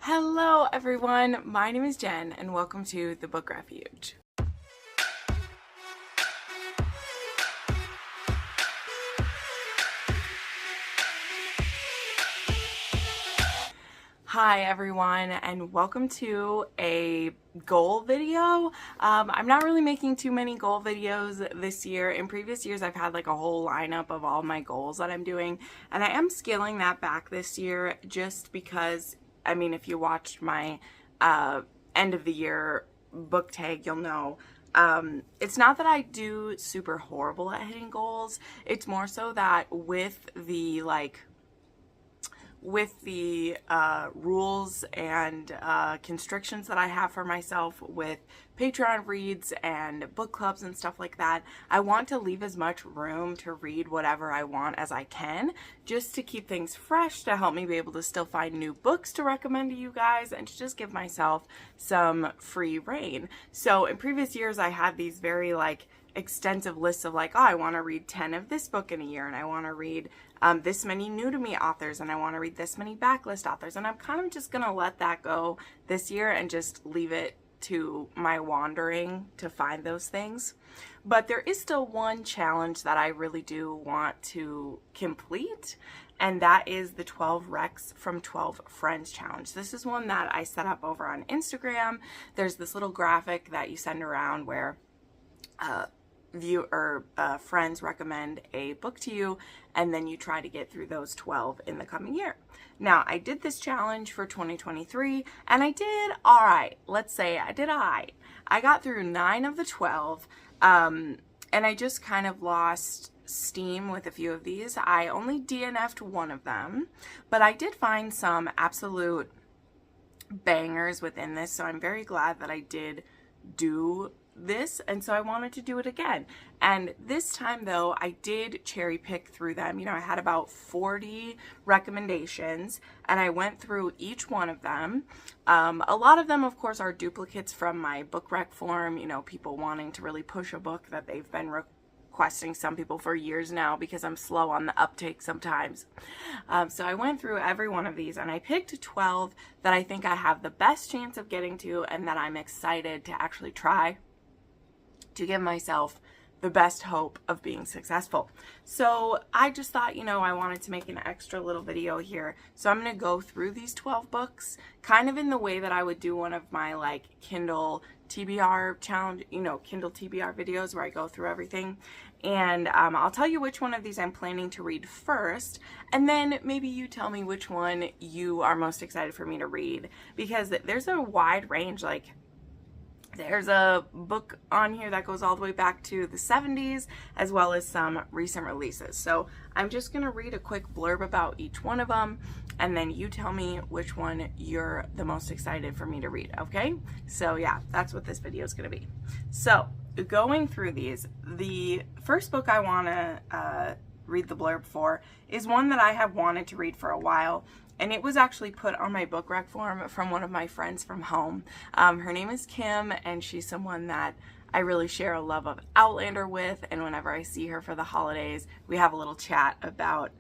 Hello everyone, my name is Jen and welcome to the Book Refuge. Hi everyone and welcome to a goal video. I'm not really making too many goal videos this year. In previous years I've had like a whole lineup of all my goals that I'm doing, and I am scaling that back this year just because, I mean, if you watched my end of the year book tag, you'll know it's not that I do super horrible at hitting goals. It's more so that with the rules and constrictions that I have for myself with Patreon reads and book clubs and stuff like that, I want to leave as much room to read whatever I want as I can, just to keep things fresh, to help me be able to still find new books to recommend to you guys, and to just give myself some free reign. So in previous years I had these very extensive lists of oh, I want to read 10 of this book in a year, and I want to read this many new to me authors, and I want to read this many backlist authors, and I'm kind of just gonna let that go this year and just leave it to my wandering to find those things. But there is still one challenge that I really do want to complete, and that is the 12 Recs from 12 Friends challenge. This is one that I set up over on Instagram. There's this little graphic that you send around where friends recommend a book to you, and then you try to get through those 12 in the coming year. Now, I did this challenge for 2023, and I did all right. Let's say I did all right. I got through 9 of the 12, and I just kind of lost steam with a few of these. I only DNF'd one of them, but I did find some absolute bangers within this, so I'm very glad that I did do this, and so I wanted to do it again. And this time though, I did cherry pick through them. You know, I had about 40 recommendations, and I went through each one of them. A lot of them, of course, are duplicates from my book rec form, you know, people wanting to really push a book that they've been requesting, some people for years now, because I'm slow on the uptake sometimes. So I went through every one of these, and I picked 12 that I think I have the best chance of getting to, and that I'm excited to actually try, to give myself the best hope of being successful. So I just thought, you know, I wanted to make an extra little video here. So I'm going to go through these 12 books kind of in the way that I would do one of my Kindle TBR challenge, you know, Kindle TBR videos where I go through everything. And I'll tell you which one of these I'm planning to read first, and then maybe you tell me which one you are most excited for me to read, because there's a wide range. There's a book on here that goes all the way back to the 70s, as well as some recent releases. So I'm just going to read a quick blurb about each one of them, and then you tell me which one you're the most excited for me to read, okay? So yeah, that's what this video is going to be. So going through these, the first book I want to read the blurb for is one that I have wanted to read for a while. And it was actually put on my book rec form from one of my friends from home. Her name is Kim, and she's someone that I really share a love of Outlander with. And whenever I see her for the holidays, we have a little chat about,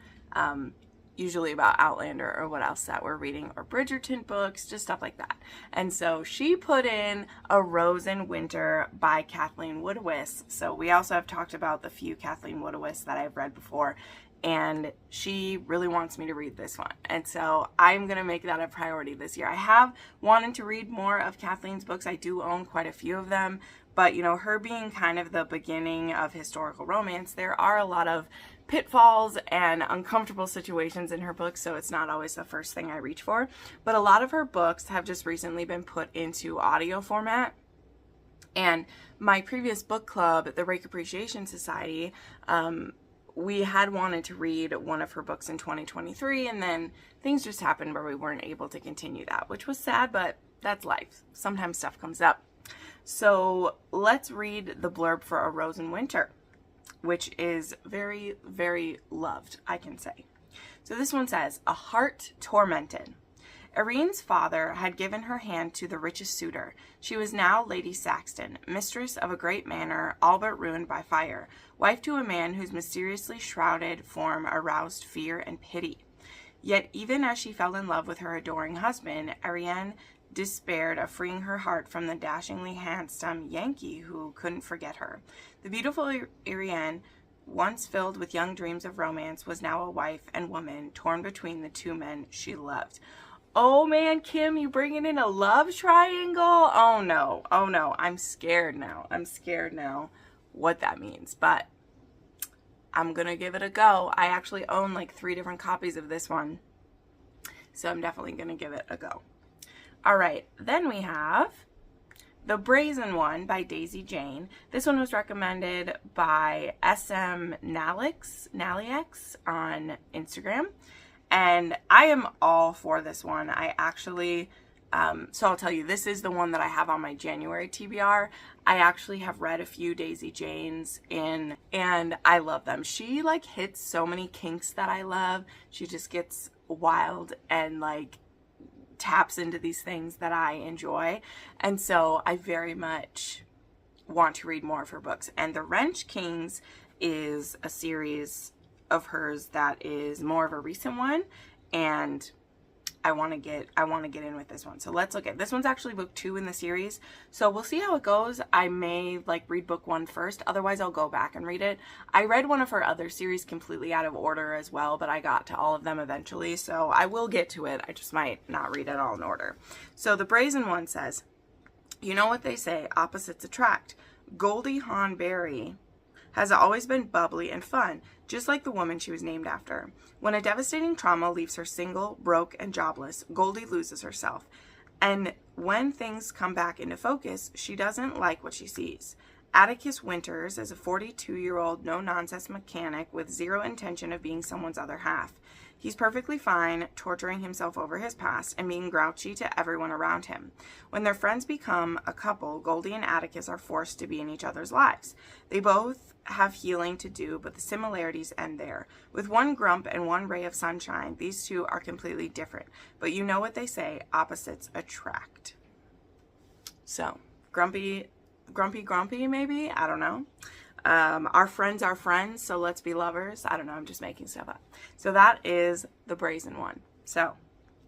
usually about Outlander or what else that we're reading, or Bridgerton books, just stuff like that. And so she put in A Rose in Winter by Kathleen Woodiwiss. So we also have talked about the few Kathleen Woodiwiss that I've read before, and she really wants me to read this one. And so I'm going to make that a priority this year. I have wanted to read more of Kathleen's books. I do own quite a few of them, but you know, her being kind of the beginning of historical romance, there are a lot of pitfalls and uncomfortable situations in her books, so it's not always the first thing I reach for. But a lot of her books have just recently been put into audio format. And my previous book club, the Rake Appreciation Society, we had wanted to read one of her books in 2023, and then things just happened where we weren't able to continue that, which was sad, but that's life. Sometimes stuff comes up. So let's read the blurb for A Rose in Winter, which is very, very loved, I can say. So this one says, A heart tormented. Irene's father had given her hand to the richest suitor. She was now Lady Saxton, mistress of a great manor, all but ruined by fire, wife to a man whose mysteriously shrouded form aroused fear and pity. Yet even as she fell in love with her adoring husband, Ariane despaired of freeing her heart from the dashingly handsome Yankee who couldn't forget her. The beautiful Ariane, once filled with young dreams of romance, was now a wife and woman torn between the two men she loved. Oh man, Kim, you bringing in a love triangle? Oh no, I'm scared now. What that means, but I'm gonna give it a go. I actually own like 3 different copies of this one, so I'm definitely gonna give it a go. All right, then we have The Brazen One by Daisy Jane. This one was recommended by Nalix on Instagram, and I am all for this one. I actually, so I'll tell you, this is the one that I have on my January TBR. I actually have read a few Daisy Janes and I love them. She like hits so many kinks that I love. She just gets wild and like taps into these things that I enjoy, and so I very much want to read more of her books. And The Wrench Kings is a series of hers that is more of a recent one, and I want to get in with this one. So let's look at this one's actually book 2 in the series, so we'll see how it goes. I may like read book 1 first, otherwise I'll go back and read it. I read one of her other series completely out of order as well, but I got to all of them eventually, so I will get to it. I just might not read it all in order. So The Brazen One says, you know what they say, opposites attract. Goldie Hawn Berry has always been bubbly and fun, just like the woman she was named after. When a devastating trauma leaves her single, broke, and jobless, Goldie loses herself. And when things come back into focus, she doesn't like what she sees. Atticus Winters is a 42-year-old no-nonsense mechanic with zero intention of being someone's other half. He's perfectly fine torturing himself over his past and being grouchy to everyone around him. When their friends become a couple, Goldie and Atticus are forced to be in each other's lives. They both have healing to do, but the similarities end there. With one grump and one ray of sunshine, these two are completely different. But you know what they say, opposites attract. So, grumpy maybe? I don't know. Our friends are friends, so let's be lovers. I don't know, I'm just making stuff up. So that is The Brazen One. So,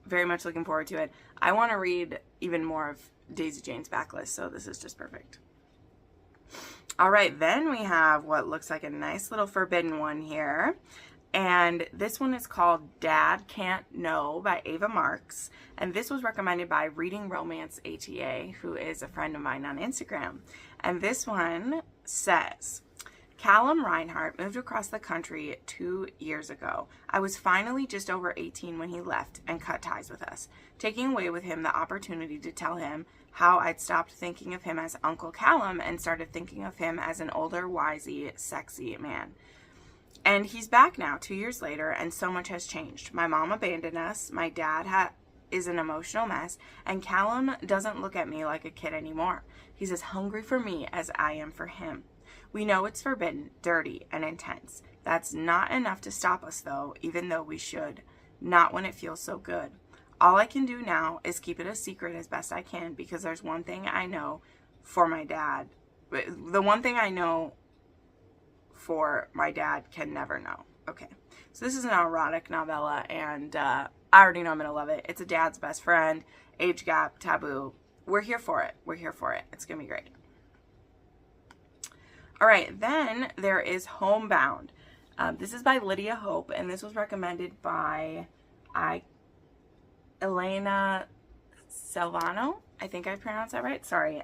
very much looking forward to it. I want to read even more of Daisy Jane's backlist, so this is just perfect. All right, then we have what looks like a nice little forbidden one here. And this one is called Dad Cant Know by Ava Marks. And this was recommended by Reading Romance ATA, who is a friend of mine on Instagram. And this one says, Callum Reinhardt moved across the country 2 years ago. I was finally just over 18 when he left and cut ties with us, taking away with him the opportunity to tell him how I'd stopped thinking of him as Uncle Callum and started thinking of him as an older, wisey, sexy man. And he's back now 2 years later, and so much has changed. My mom abandoned us, my dad is an emotional mess, and Callum doesn't look at me like a kid anymore. He's as hungry for me as I am for him. We know it's forbidden, dirty, and intense. That's not enough to stop us, though, even though we should. Not when it feels so good. All I can do now is keep it a secret as best I can, because there's one thing I know for my dad. The one thing I know for my dad can never know. Okay, so this is an erotic novella, and I already know I'm going to love it. It's a dad's best friend, age gap, taboo. We're here for it. We're here for it. It's going to be great. All right, then there is Homebound. This is by Lydia Hope, and this was recommended by Elena Silvano. I think I pronounced that right. Sorry.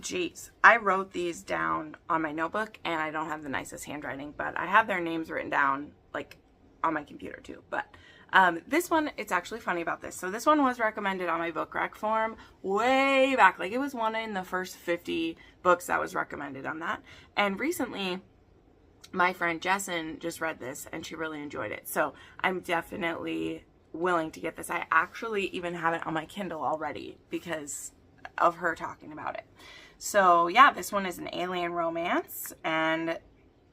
Jeez. I wrote these down on my notebook, and I don't have the nicest handwriting, but I have their names written down, like, on my computer, too. But this one, it's actually funny about this. So this one was recommended on my book rec form way back. Like, it was one in the first 50 books that was recommended on that. And recently, my friend Jessin just read this, and she really enjoyed it. So I'm definitely willing to get this. I actually even have it on my Kindle already because of her talking about it. So yeah, this one is an alien romance and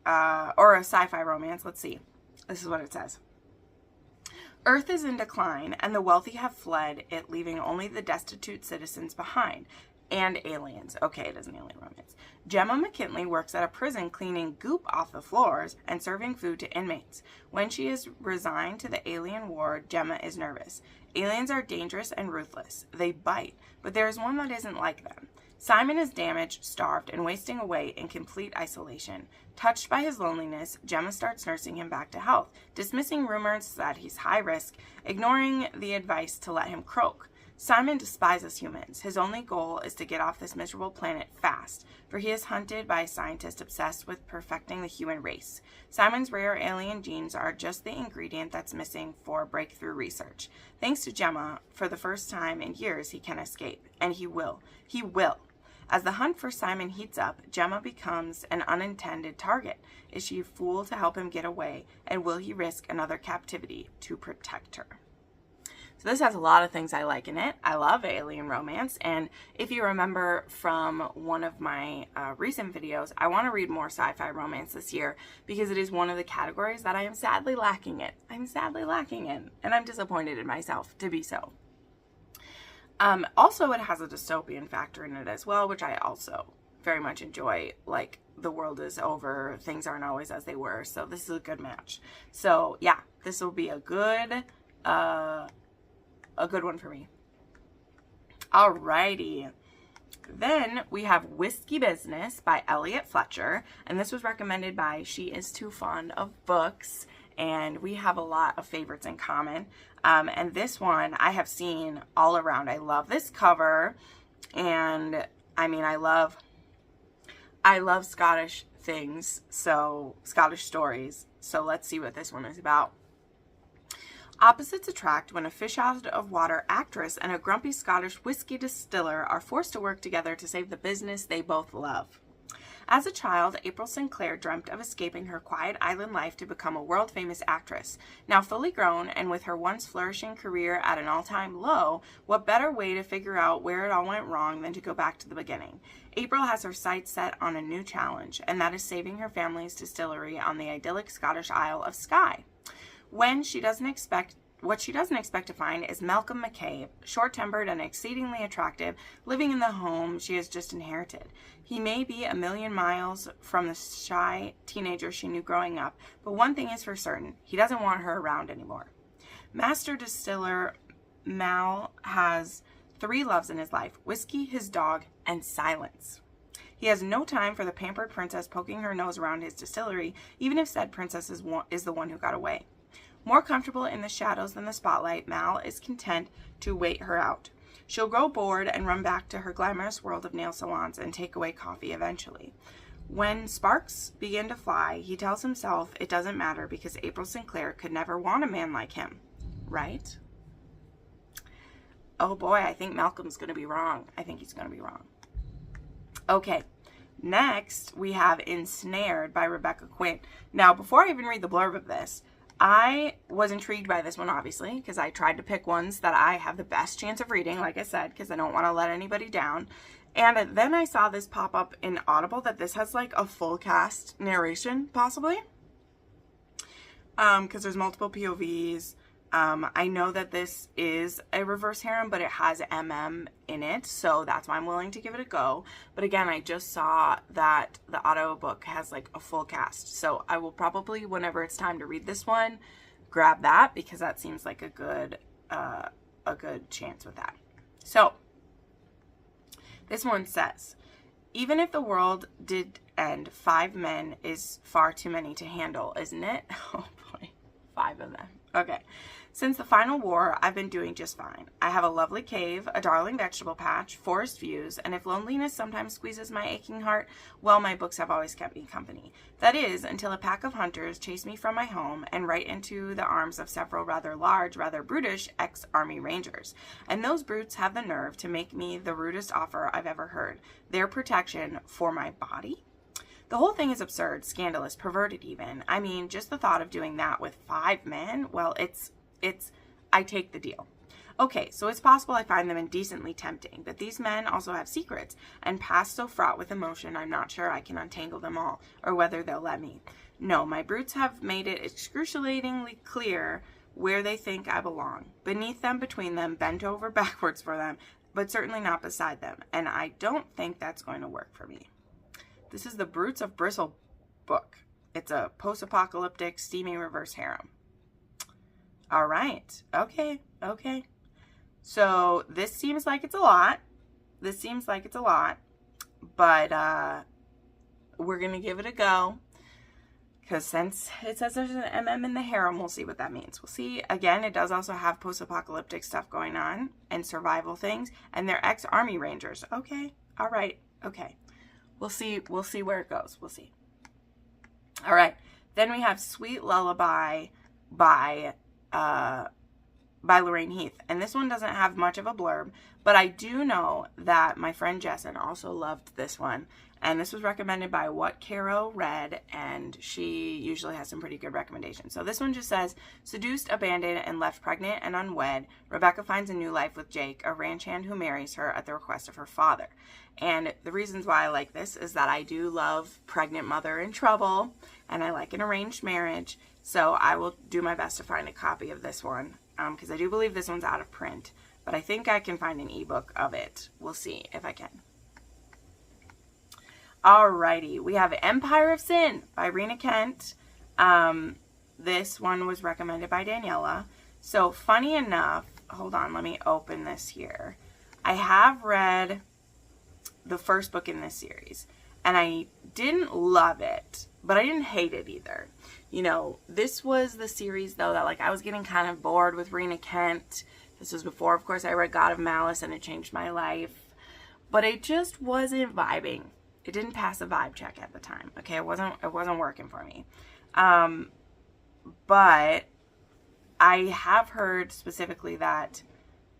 or a sci-fi romance. Let's see. This is what it says. Earth is in decline, and the wealthy have fled it, leaving only the destitute citizens behind. and aliens. Okay, it is an alien romance. Gemma McKinley works at a prison cleaning goop off the floors and serving food to inmates. When she is resigned to the alien ward, Gemma is nervous. Aliens are dangerous and ruthless. They bite, but there is one that isn't like them. Simon is damaged, starved, and wasting away in complete isolation. Touched by his loneliness, Gemma starts nursing him back to health, dismissing rumors that he's high risk, ignoring the advice to let him croak. Simon despises humans. His only goal is to get off this miserable planet fast, for he is hunted by a scientist obsessed with perfecting the human race. Simon's rare alien genes are just the ingredient that's missing for breakthrough research. Thanks to Gemma, for the first time in years, he can escape. And he will. He will. As the hunt for Simon heats up, Gemma becomes an unintended target. Is she a fool to help him get away? And will he risk another captivity to protect her? So this has a lot of things I like in it. I love alien romance, and if you remember from one of my recent videos, I want to read more sci-fi romance this year because it is one of the categories that I am sadly lacking in. And I'm disappointed in myself to be so. Also, it has a dystopian factor in it as well, which I also very much enjoy. Like, the world is over, things aren't always as they were, so this is a good match. So yeah, this will be a good one for me. Alrighty. Then we have Whiskey Business by Elliot Fletcher, and this was recommended by She Is Too Fond of Books, and we have a lot of favorites in common. And this one I have seen all around. I love this cover, and I mean, I love Scottish things, so Scottish stories. So let's see what this one is about. Opposites attract when a fish-out-of-water actress and a grumpy Scottish whiskey distiller are forced to work together to save the business they both love. As a child, April Sinclair dreamt of escaping her quiet island life to become a world-famous actress. Now fully grown and with her once flourishing career at an all-time low, what better way to figure out where it all went wrong than to go back to the beginning? April has her sights set on a new challenge, and that is saving her family's distillery on the idyllic Scottish Isle of Skye. What she doesn't expect to find is Malcolm McCabe, short-tempered and exceedingly attractive, living in the home she has just inherited. He may be a million miles from the shy teenager she knew growing up, but one thing is for certain, he doesn't want her around anymore. Master distiller Mal has 3 loves in his life: whiskey, his dog, and silence. He has no time for the pampered princess poking her nose around his distillery, even if said princess is the one who got away. More comfortable in the shadows than the spotlight, Mal is content to wait her out. She'll grow bored and run back to her glamorous world of nail salons and takeaway coffee eventually. When sparks begin to fly, he tells himself it doesn't matter because April Sinclair could never want a man like him. Right? Oh boy, I think Malcolm's going to be wrong. I think he's going to be wrong. Okay. Next, we have Ensnared by Rebecca Quinn. Now, before I even read the blurb of this, I was intrigued by this one, obviously, because I tried to pick ones that I have the best chance of reading, like I said, because I don't want to let anybody down. And then I saw this pop up in Audible that this has like a full cast narration, possibly. Because there's multiple POVs. I know that this is a reverse harem, but it has MM in it, so that's why I'm willing to give it a go. But again, I just saw that the audiobook has like a full cast, so I will probably, whenever it's time to read this one, grab that because that seems like a good chance with that. So this one says, even if the world did end, 5 men is far too many to handle, isn't it? Oh boy, 5 of them. Okay. Since the final war, I've been doing just fine. I have a lovely cave, a darling vegetable patch, forest views, and if loneliness sometimes squeezes my aching heart, well, my books have always kept me company. That is, until a pack of hunters chased me from my home and right into the arms of several rather large, rather brutish ex-army rangers. And those brutes have the nerve to make me the rudest offer I've ever heard. Their protection for my body? The whole thing is absurd, scandalous, perverted even. I mean, just the thought of doing that with 5 men, well, I take the deal. Okay, so it's possible I find them indecently tempting, but these men also have secrets, and pasts so fraught with emotion I'm not sure I can untangle them all, or whether they'll let me. No, my brutes have made it excruciatingly clear where they think I belong. Beneath them, between them, bent over backwards for them, but certainly not beside them, and I don't think that's going to work for me. This is the Brutes of Bristle book. It's a post-apocalyptic, steamy reverse harem. All right. Okay. So this seems like it's a lot. But we're going to give it a go. Because since it says there's an MM in the harem, we'll see what that means. We'll see. Again, it does also have post-apocalyptic stuff going on and survival things. And they're ex-army rangers. Okay. All right. Okay. We'll see where it goes. We'll see. All right. Then we have Sweet Lullaby by Lorraine Heath. And this one doesn't have much of a blurb, but I do know that my friend Jessin also loved this one. And this was recommended by What Caro Read, and she usually has some pretty good recommendations. So this one just says, seduced, abandoned, and left pregnant and unwed, Rebecca finds a new life with Jake, a ranch hand who marries her at the request of her father. And the reasons why I like this is that I do love pregnant mother in trouble, and I like an arranged marriage. So I will do my best to find a copy of this one, because I do believe this one's out of print. But I think I can find an ebook of it. We'll see if I can. Alrighty, we have Empire of Sin by Rena Kent. This one was recommended by Daniela. So funny enough, hold on, let me open this here. I have read the first book in this series, and I didn't love it, but I didn't hate it either. You know, this was the series, though, that, like, I was getting kind of bored with Rena Kent. This was before, of course, I read God of Malice, and it changed my life. But it just wasn't vibing. It didn't pass a vibe check at the time. Okay, it wasn't working for me. But I have heard specifically that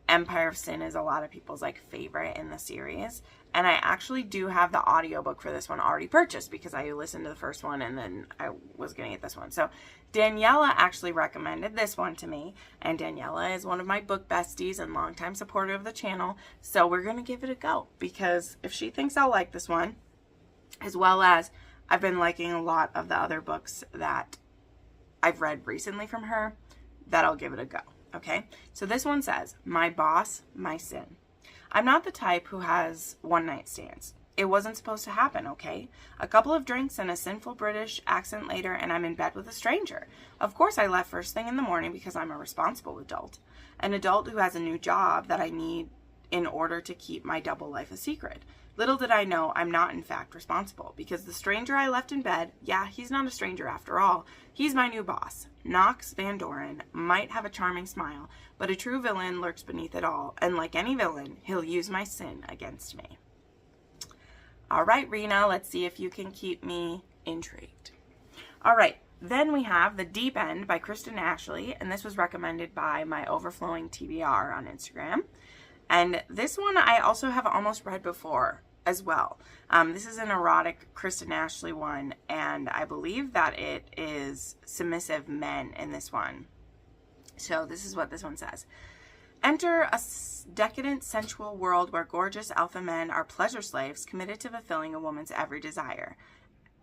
Empire of Sin is a lot of people's, like, favorite in the series. And I actually do have the audiobook for this one already purchased, because I listened to the first one and then I was going to get this one. So Daniela actually recommended this one to me. And Daniela is one of my book besties and longtime supporter of the channel. So we're going to give it a go, because if she thinks I'll like this one, as well as I've been liking a lot of the other books that I've read recently from her, that I'll give it a go. Okay, so this one says, my boss, my sin. I'm not the type who has one-night stands. It wasn't supposed to happen, okay? A couple of drinks and a sinful British accent later, and I'm in bed with a stranger. Of course I left first thing in the morning because I'm a responsible adult. An adult who has a new job that I need in order to keep my double life a secret. Little did I know I'm not in fact responsible, because the stranger I left in bed, yeah, he's not a stranger after all. He's my new boss. Knox Van Doren might have a charming smile, but a true villain lurks beneath it all, and like any villain, he'll use my sin against me. All right, Rena, let's see if you can keep me intrigued. All right, then we have The Deep End by Kristen Ashley, and this was recommended by my Overflowing TBR on Instagram. And this one I also have almost read before as well. This is an erotic Kristen Ashley one, and I believe that it is submissive men in this one. So this is what this one says. Enter a decadent, sensual world where gorgeous alpha men are pleasure slaves committed to fulfilling a woman's every desire.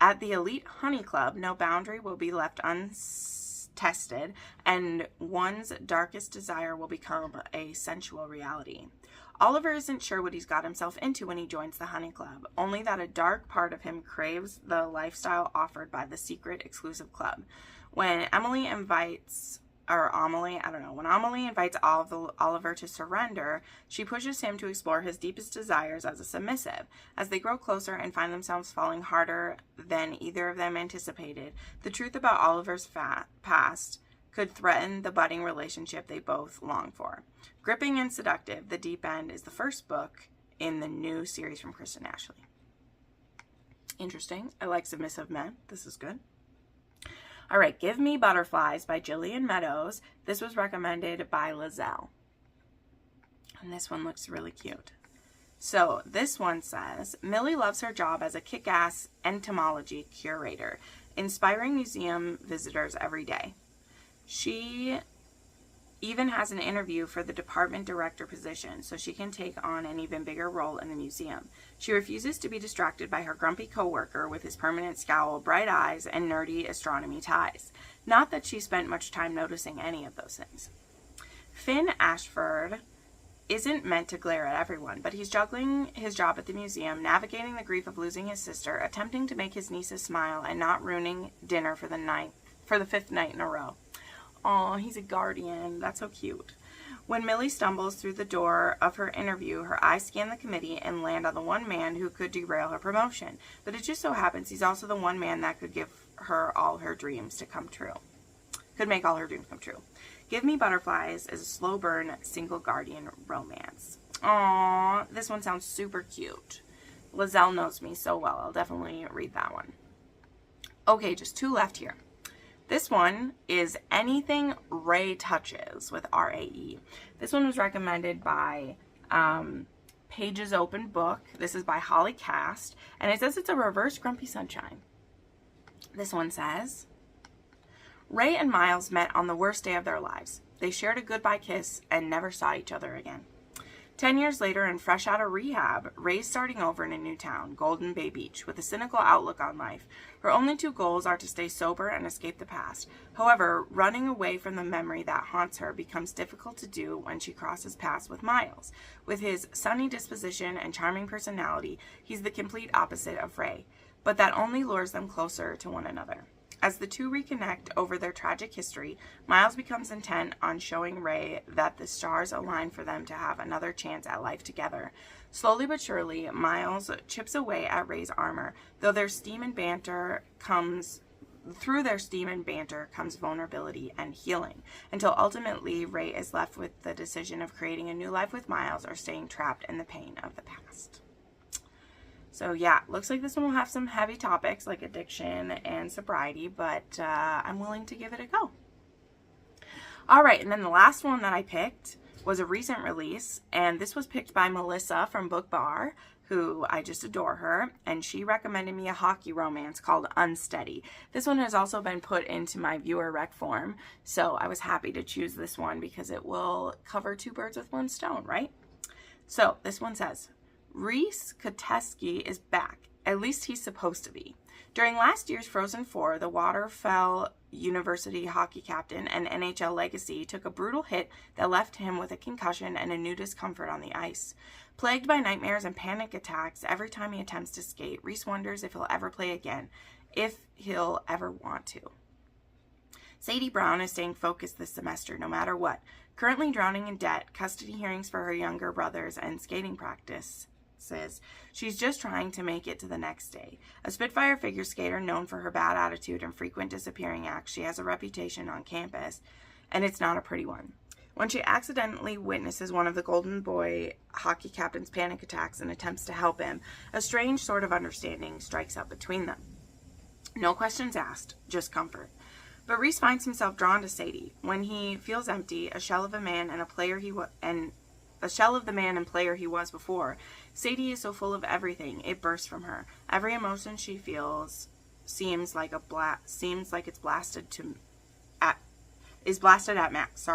At the elite honey club, no boundary will be left untested, and one's darkest desire will become a sensual reality. Oliver isn't sure what he's got himself into when he joins the honey club, only that a dark part of him craves the lifestyle offered by the secret exclusive club. When Amelie invites Oliver to surrender, she pushes him to explore his deepest desires as a submissive. As they grow closer and find themselves falling harder than either of them anticipated, the truth about Oliver's past could threaten the budding relationship they both long for. Gripping and seductive, The Deep End is the first book in the new series from Kristen Ashley. Interesting. I like submissive men. This is good. All right, Give Me Butterflies by Jillian Meadows. This was recommended by Lizelle. And this one looks really cute. So this one says, Millie loves her job as a kick-ass entomology curator, inspiring museum visitors every day. She even has an interview for the department director position so she can take on an even bigger role in the museum. She refuses to be distracted by her grumpy coworker with his permanent scowl, bright eyes, and nerdy astronomy ties. Not that she spent much time noticing any of those things. Finn Ashford isn't meant to glare at everyone, but he's juggling his job at the museum, navigating the grief of losing his sister, attempting to make his nieces smile, and not ruining dinner for the fifth night in a row. Oh, he's a guardian. That's so cute. When Millie stumbles through the door of her interview, her eyes scan the committee and land on the one man who could derail her promotion. But it just so happens he's also the one man that could give her all her dreams to come true. Could make all her dreams come true. Give Me Butterflies is a slow burn, single guardian romance. Aww, this one sounds super cute. Lizelle knows me so well. I'll definitely read that one. Okay, just 2 left here. This one is Anything Ray Touches with R-A-E. This one was recommended by Pages Open Book. This is by Holly Cast, and it says it's a reverse Grumpy Sunshine. This one says, Ray and Miles met on the worst day of their lives. They shared a goodbye kiss and never saw each other again. 10 years later and fresh out of rehab, Ray's starting over in a new town, Golden Bay Beach, with a cynical outlook on life. Her only 2 goals are to stay sober and escape the past. However, running away from the memory that haunts her becomes difficult to do when she crosses paths with Miles. With his sunny disposition and charming personality, he's the complete opposite of Ray, but that only lures them closer to one another. As the 2 reconnect over their tragic history, Miles becomes intent on showing Ray that the stars align for them to have another chance at life together. Slowly but surely, Miles chips away at Ray's armor, though through their steam and banter comes vulnerability and healing, until ultimately Ray is left with the decision of creating a new life with Miles or staying trapped in the pain of the past. So yeah, looks like this one will have some heavy topics like addiction and sobriety, but I'm willing to give it a go. All right, and then the last one that I picked was a recent release, and this was picked by Melissa from Book Bar, who I just adore her, and she recommended me a hockey romance called Unsteady. This one has also been put into my viewer rec form, so I was happy to choose this one because it will cover 2 birds with 1 stone, right? So this one says, Reese Koteski is back. At least he's supposed to be. During last year's Frozen Four, the Waterfell University hockey captain and NHL legacy took a brutal hit that left him with a concussion and a new discomfort on the ice. Plagued by nightmares and panic attacks every time he attempts to skate, Reese wonders if he'll ever play again, if he'll ever want to. Sadie Brown is staying focused this semester, no matter what. Currently drowning in debt, custody hearings for her younger brothers, and skating practice. She's just trying to make it to the next day. A Spitfire figure skater known for her bad attitude and frequent disappearing acts, she has a reputation on campus, and it's not a pretty one. When she accidentally witnesses one of the Golden Boy hockey captain's panic attacks and attempts to help him, a strange sort of understanding strikes up between them. No questions asked, just comfort. But Reese finds himself drawn to Sadie. When he feels empty, a shell of the man and player he was before, Sadie is so full of everything, it bursts from her. Every emotion she feels seems like it's blasted at max.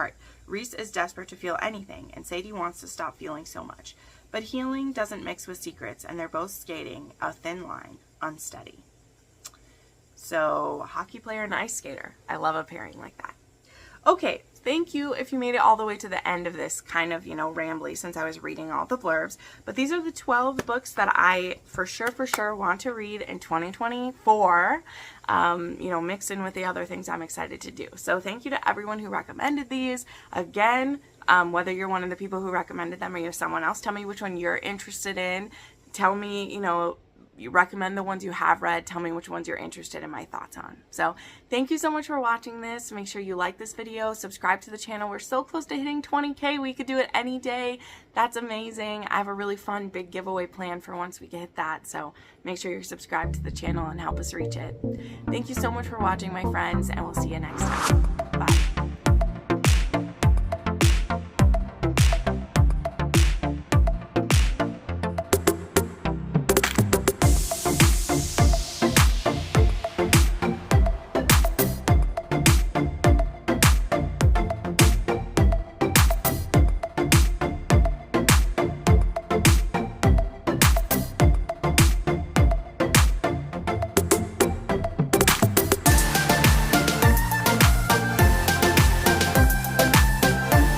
Reese is desperate to feel anything, and Sadie wants to stop feeling so much. But healing doesn't mix with secrets, and they're both skating a thin line, unsteady. So, hockey player and ice skater. I love a pairing like that. Okay, thank you if you made it all the way to the end of this kind of, rambly since I was reading all the blurbs. But these are the 12 books that I for sure want to read in 2024, mixed in with the other things I'm excited to do. So thank you to everyone who recommended these. Again, whether you're one of the people who recommended them or you're someone else, tell me which one you're interested in. Tell me, you recommend the ones you have read. Tell me which ones you're interested in my thoughts on. So thank you so much for watching this. Make sure you like this video, subscribe to the channel. We're so close to hitting 20K. We could do it any day. That's amazing. I have a really fun big giveaway plan for once we hit that. So make sure you're subscribed to the channel and help us reach it. Thank you so much for watching, my friends, and we'll see you next time.